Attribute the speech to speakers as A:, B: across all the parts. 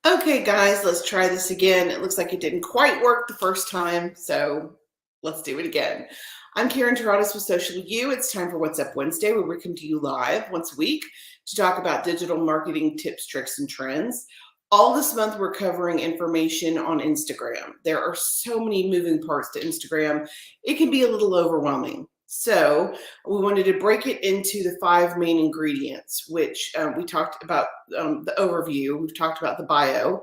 A: Okay, guys, let's try this again. It looks like it didn't quite work the first time, so let's do it again. I'm Karen Terradas with Social You. It's time for What's Up Wednesday, where we come to you live once a week to talk about digital marketing tips, tricks, and trends. All this month, we're covering information on Instagram. There are so many moving parts to Instagram, it can be a little overwhelming. So we wanted to break it into the 5 main ingredients, which we talked about the overview. We've talked about the bio.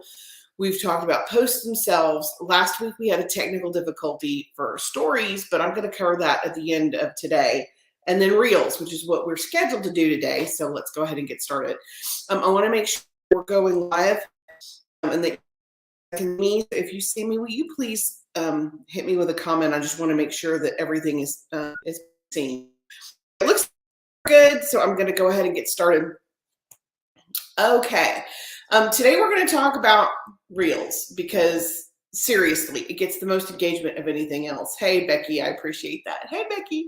A: We've talked about posts themselves. Last week we had a technical difficulty for stories, but I'm going to cover that at the end of today. And then reels, which is what we're scheduled to do today. So let's go ahead and get started. I want to make sure we're going live and that me. If you see me, will you please hit me with a comment? I just want to make sure that everything is seen. It looks good, so I'm going to go ahead and get started. Okay, today we're going to talk about Reels because seriously, it gets the most engagement of anything else. Hey, Becky, I appreciate that. Hey, Becky.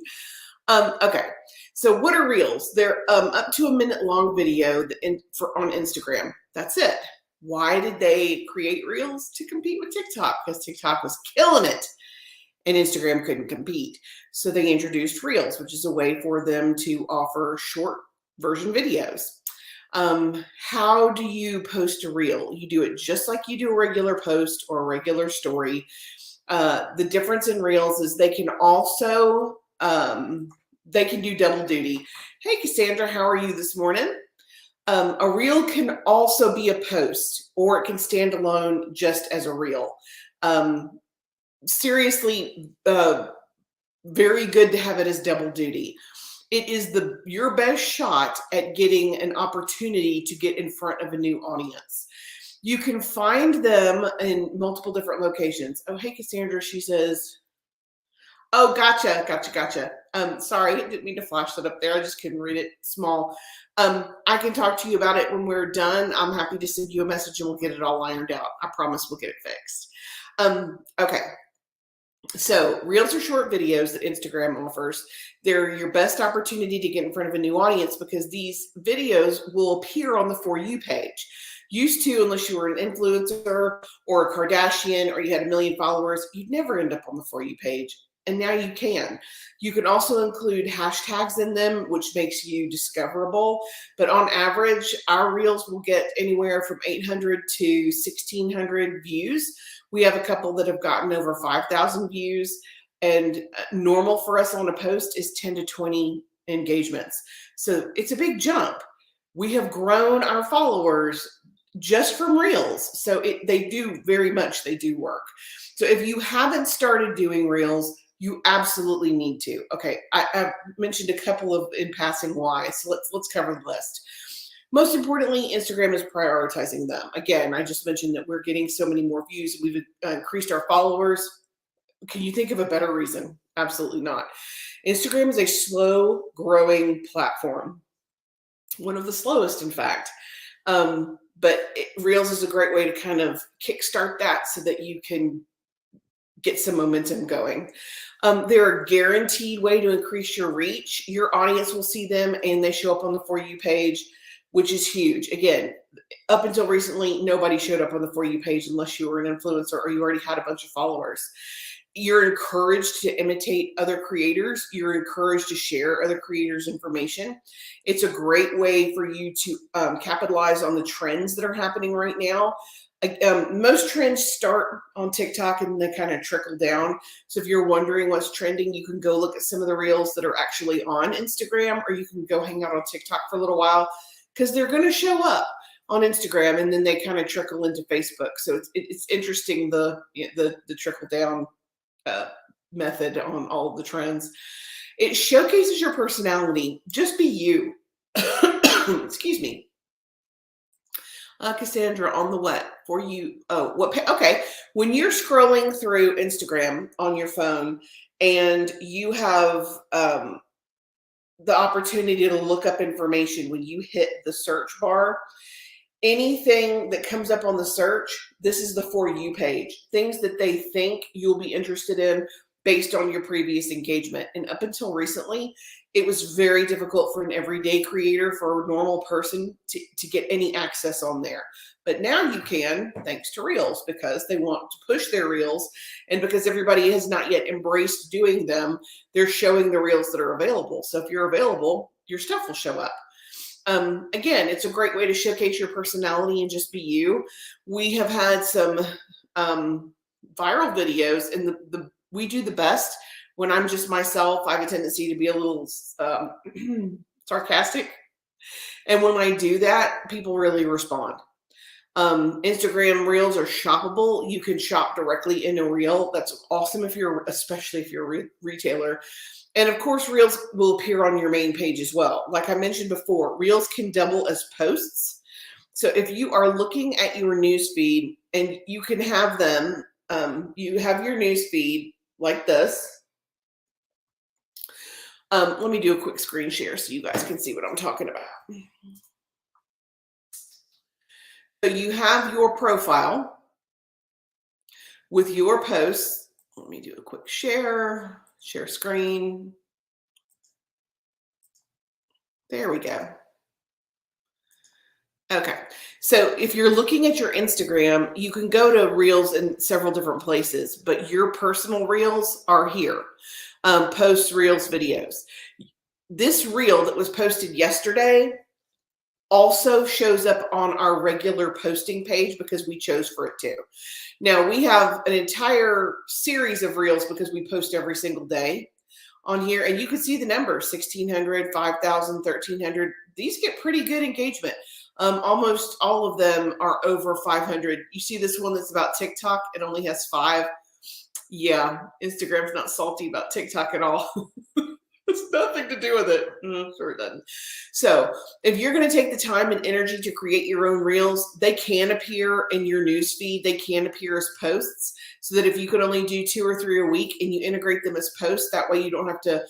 A: Okay, so what are Reels? They're up to a minute-long video on Instagram. That's it. Why did they create Reels? To compete with TikTok, because TikTok was killing it and Instagram couldn't compete. So they introduced Reels, which is a way for them to offer short version videos. How do you post a Reel? You do it just like you do a regular post or a regular story. The difference in Reels is they can also, they can do double duty. Hey, Cassandra, how are you this morning? A Reel can also be a post, or it can stand alone just as a Reel. Seriously, very good to have it as double duty. It is your best shot at getting an opportunity to get in front of a new audience. You can find them in multiple different locations. Oh, hey, Cassandra, she says, oh, gotcha. Sorry, I didn't mean to flash that up there. I just couldn't read it small. I can talk to you about it when we're done. I'm happy to send you a message and we'll get it all ironed out. I promise we'll get it fixed. Okay. So Reels are short videos that Instagram offers. They're your best opportunity to get in front of a new audience because these videos will appear on the For You page. Used to, unless you were an influencer or a Kardashian or you had 1 million followers, you'd never end up on the For You page. And now you can. You can also include hashtags in them, which makes you discoverable. But on average, our Reels will get anywhere from 800 to 1,600 views. We have a couple that have gotten over 5,000 views. And normal for us on a post is 10 to 20 engagements. So it's a big jump. We have grown our followers just from Reels. So they do work. So if you haven't started doing Reels, you absolutely need to. Okay, I've mentioned a couple of in passing why, so let's cover the list. Most importantly, Instagram is prioritizing them. Again, I just mentioned that we're getting so many more views. We've increased our followers. Can you think of a better reason? Absolutely not. Instagram is a slow growing platform, one of the slowest, in fact. But Reels is a great way to kind of kickstart that so that you can get some momentum going. They're a guaranteed way to increase your reach. Your audience will see them and they show up on the For You page, which is huge. Again, up until recently, nobody showed up on the For You page unless you were an influencer or you already had a bunch of followers. You're encouraged to imitate other creators. You're encouraged to share other creators' information. It's a great way for you to capitalize on the trends that are happening right now. Most trends start on TikTok and they kind of trickle down. So if you're wondering what's trending, you can go look at some of the Reels that are actually on Instagram, or you can go hang out on TikTok for a little while because they're going to show up on Instagram and then they kind of trickle into Facebook. So it's interesting the trickle down method on all of the trends. It showcases your personality. Just be you. Excuse me. Cassandra, on the what? For You. Oh, what? Okay. When you're scrolling through Instagram on your phone and you have the opportunity to look up information, when you hit the search bar, anything that comes up on the search, this is the For You page. Things that they think you'll be interested in, based on your previous engagement. And up until recently, it was very difficult for an everyday creator, for a normal person to get any access on there. But now you can, thanks to Reels, because they want to push their Reels. And because everybody has not yet embraced doing them, they're showing the Reels that are available. So if you're available, your stuff will show up. Again, it's a great way to showcase your personality and just be you. We have had some viral videos, and we do the best when I'm just myself. I have a tendency to be a little sarcastic. And when I do that, people really respond. Instagram Reels are shoppable. You can shop directly in a Reel. That's awesome especially if you're a retailer. And of course, Reels will appear on your main page as well. Like I mentioned before, Reels can double as posts. So if you are looking at your news feed, and you can have them, you have your news feed like this. Let me do a quick screen share so you guys can see what I'm talking about. So you have your profile with your posts. Let me do a quick share screen. There we go. Okay, so if you're looking at your Instagram, you can go to Reels in several different places, but your personal Reels are here. Post Reels videos. This Reel that was posted yesterday also shows up on our regular posting page because we chose for it to. Now we have an entire series of Reels because we post every single day on here, and you can see the numbers: 1,600, 5,000, 1,300. These get pretty good engagement. Almost all of them are over 500. You see this one that's about TikTok, it only has 5. Yeah, Instagram's not salty about TikTok at all. It's nothing to do with it. Sure it doesn't. So if you're going to take the time and energy to create your own Reels, they can appear in your news feed. They can appear as posts, so that if you could only do 2 or 3 a week and you integrate them as posts, that way you don't have to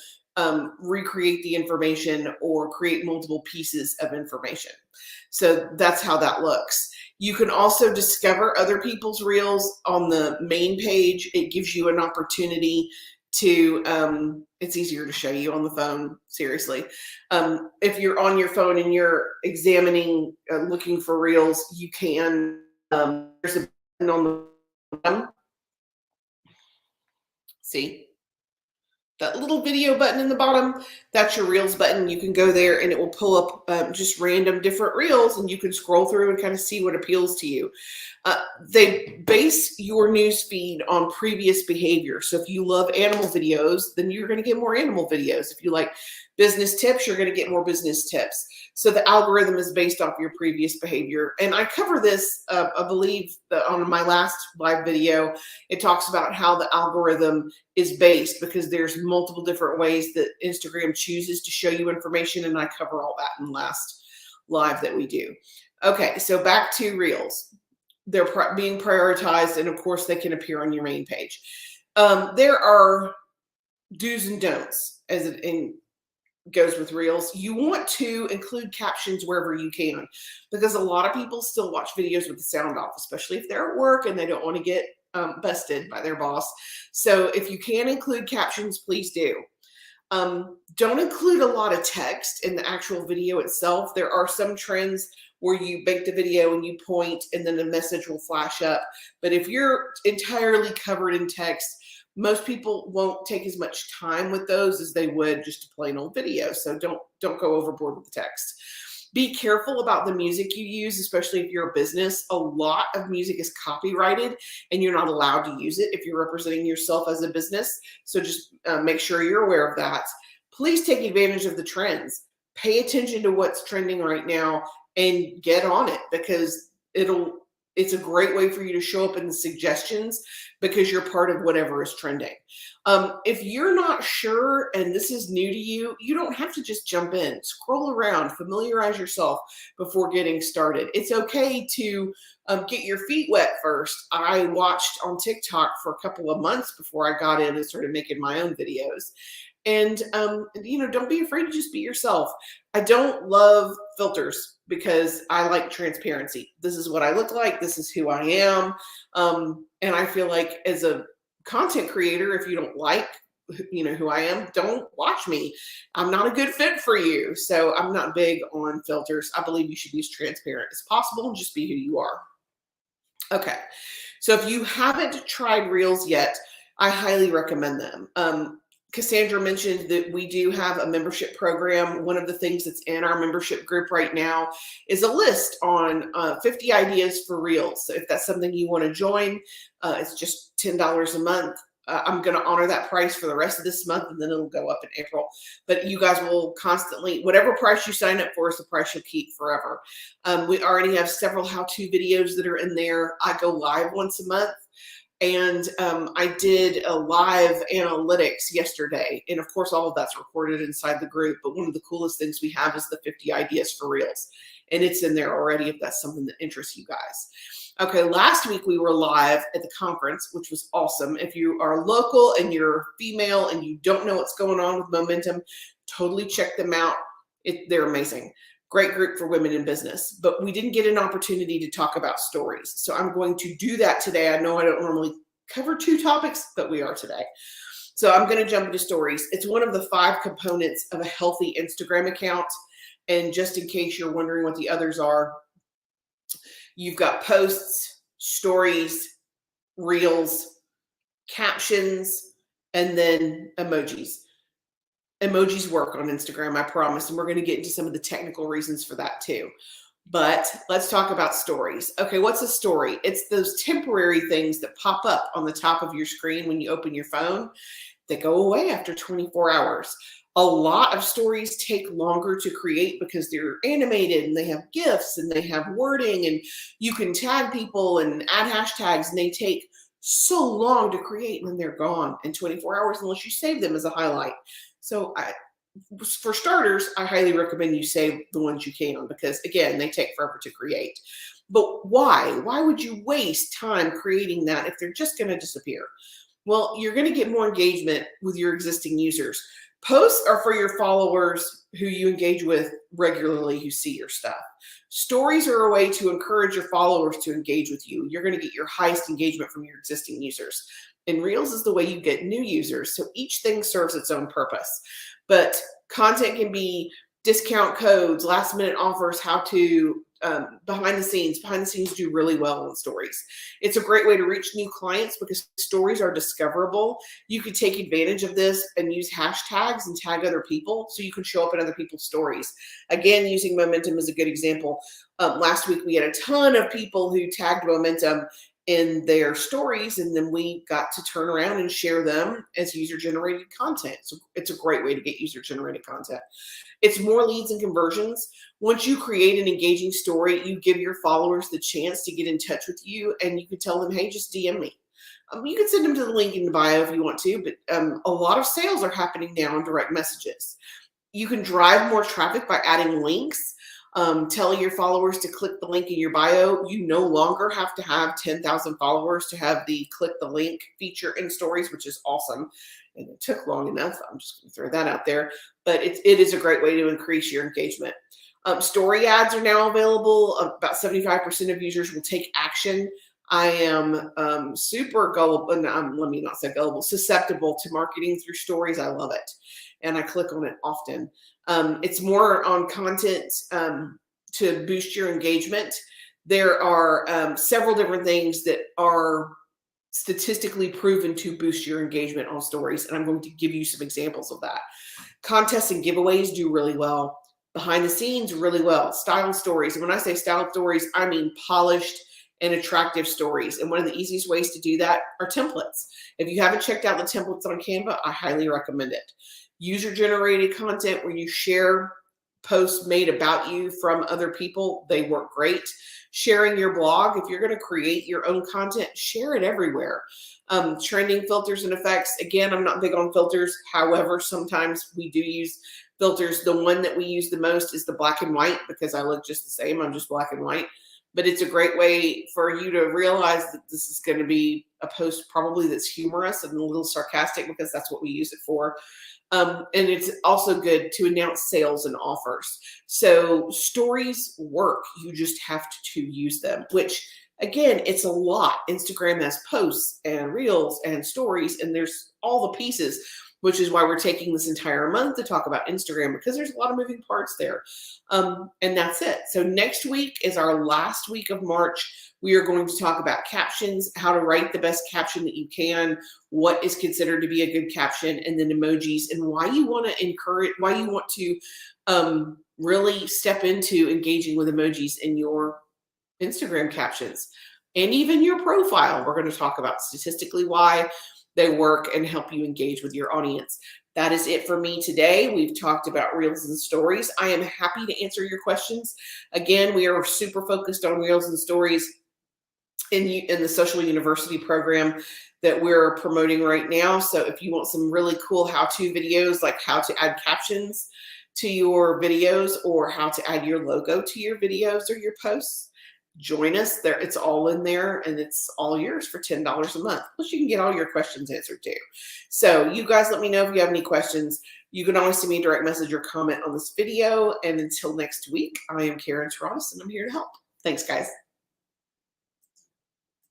A: recreate the information or create multiple pieces of information. So that's how that looks. You can also discover other people's Reels on the main page. It gives you an opportunity to, it's easier to show you on the phone, seriously. If you're on your phone and you're examining, looking for Reels, you can, there's a button on the bottom. See? That little video button in the bottom, that's your Reels button. You can go there and it will pull up just random different Reels, and you can scroll through and kind of see what appeals to you. They base your news feed on previous behavior. So if you love animal videos, then you're going to get more animal videos. If you like business tips, you're going to get more business tips. So the algorithm is based off your previous behavior. And I cover this, I believe, on my last live video. It talks about how the algorithm is based, because there's multiple different ways that Instagram chooses to show you information. And I cover all that in the last live that we do. Okay, so back to Reels. They're being prioritized, and of course they can appear on your main page. There are do's and don'ts as it goes with Reels. You want to include captions wherever you can, because a lot of people still watch videos with the sound off, especially if they're at work and they don't want to get busted by their boss. So if you can include captions, please do. Don't include a lot of text in the actual video itself. There are some trends where you make the video and you point and then the message will flash up. But if you're entirely covered in text, most people won't take as much time with those as they would just a plain old video. So don't go overboard with the text. Be careful about the music you use, especially if you're a business. A lot of music is copyrighted and you're not allowed to use it if you're representing yourself as a business. So just make sure you're aware of that. Please take advantage of the trends. Pay attention to what's trending right now and get on it, because it's a great way for you to show up in the suggestions, because you're part of whatever is trending. If you're not sure and this is new to you, you don't have to just jump in. Scroll around, familiarize yourself before getting started. It's okay to get your feet wet first. I watched on TikTok for a couple of months before I got in and started making my own videos. And, don't be afraid to just be yourself. I don't love filters because I like transparency. This is what I look like. This is who I am. And I feel like as a content creator, if you don't like, who I am, don't watch me. I'm not a good fit for you. So I'm not big on filters. I believe you should be as transparent as possible and just be who you are. Okay. So if you haven't tried Reels yet, I highly recommend them. Cassandra mentioned that we do have a membership program. One of the things that's in our membership group right now is a list on 50 ideas for Reels. So if that's something you want to join, it's just $10 a month. I'm going to honor that price for the rest of this month, and then it'll go up in April. But you guys will constantly, whatever price you sign up for is the price you'll keep forever. We already have several how-to videos that are in there. I go live once a month. And I did a live analytics yesterday. And of course, all of that's recorded inside the group. But one of the coolest things we have is the 50 ideas for Reels. And it's in there already if that's something that interests you guys. Okay, last week we were live at the conference, which was awesome. If you are local and you're female and you don't know what's going on with Momentum, totally check them out. They're amazing. Great group for women in business, but we didn't get an opportunity to talk about stories. So I'm going to do that today. I know I don't normally cover 2 topics, but we are today. So I'm going to jump into stories. It's one of the 5 components of a healthy Instagram account. And just in case you're wondering what the others are, you've got posts, stories, reels, captions, and then emojis. Emojis work on Instagram, I promise. And we're going to get into some of the technical reasons for that too. But let's talk about stories. Okay, what's a story? It's those temporary things that pop up on the top of your screen when you open your phone. They go away after 24 hours. A lot of stories take longer to create because they're animated and they have GIFs and they have wording and you can tag people and add hashtags, and they take so long to create and then they're gone in 24 hours unless you save them as a highlight. So for starters, I highly recommend you save the ones you can because, again, they take forever to create. But why? Why would you waste time creating that if they're just going to disappear? Well, you're going to get more engagement with your existing users. Posts are for your followers who you engage with regularly, who see your stuff. Stories are a way to encourage your followers to engage with you. You're going to get your highest engagement from your existing users. And Reels is the way you get new users. So each thing serves its own purpose. But content can be discount codes, last minute offers, how to, behind the scenes. Behind the scenes do really well on stories. It's a great way to reach new clients because stories are discoverable. You could take advantage of this and use hashtags and tag other people so you can show up in other people's stories. Again, using Momentum is a good example. Last week, we had a ton of people who tagged Momentum in their stories, and then we got to turn around and share them as user-generated content. So it's a great way to get user-generated content. It's more leads and conversions. Once you create an engaging story, you give your followers the chance to get in touch with you, and you can tell them, hey, just DM me. You can send them to the link in the bio if you want to, but a lot of sales are happening now in direct messages. You can drive more traffic by adding links. Telling your followers to click the link in your bio. You no longer have to have 10,000 followers to have the click the link feature in stories, which is awesome. And it took long enough. I'm just going to throw that out there. But it is a great way to increase your engagement. Story ads are now available. About 75% of users will take action. I am super gullible, let me not say gullible, susceptible to marketing through stories. I love it. And I click on it often. It's more on content to boost your engagement. There are several different things that are statistically proven to boost your engagement on stories, and I'm going to give you some examples of that. Contests and giveaways do really well. Behind the scenes, really well. Style stories. And when I say style stories, I mean polished and attractive stories. And one of the easiest ways to do that are templates. If you haven't checked out the templates on Canva, I highly recommend it. User-generated content where you share posts made about you from other people, they work great. Sharing your blog, if you're going to create your own content, share it everywhere. Trending filters and effects. Again, I'm not big on filters. However, sometimes we do use filters. The one that we use the most is the black and white because I look just the same. I'm just black and white. But it's a great way for you to realize that this is going to be a post probably that's humorous and a little sarcastic because that's what we use it for. And it's also good to announce sales and offers. So stories work. You just have to use them, which Again, it's a lot. Instagram has posts and reels and stories, and there's all the pieces, which is why we're taking this entire month to talk about Instagram, because there's a lot of moving parts there. And that's it. So next week is our last week of March. We are going to talk about captions, how to write the best caption that you can, what is considered to be a good caption, and then emojis, and why you want to encourage, why you want to really step into engaging with emojis in your Instagram captions and even your profile. We're going to talk about statistically why they work and help you engage with your audience. That is it for me today. We've talked about Reels and Stories. I am happy to answer your questions. Again, we are super focused on Reels and Stories in the Social University program that we're promoting right now. So if you want some really cool how-to videos, like how to add captions to your videos or how to add your logo to your videos or your posts, join us there. It's all in there, and it's all yours for $10 a month. Plus you can get all your questions answered too. So you guys let me know if you have any questions. You can always send me a direct message or comment on this video. And until next week, I am Karen Terrace, and I'm here to help. Thanks, guys.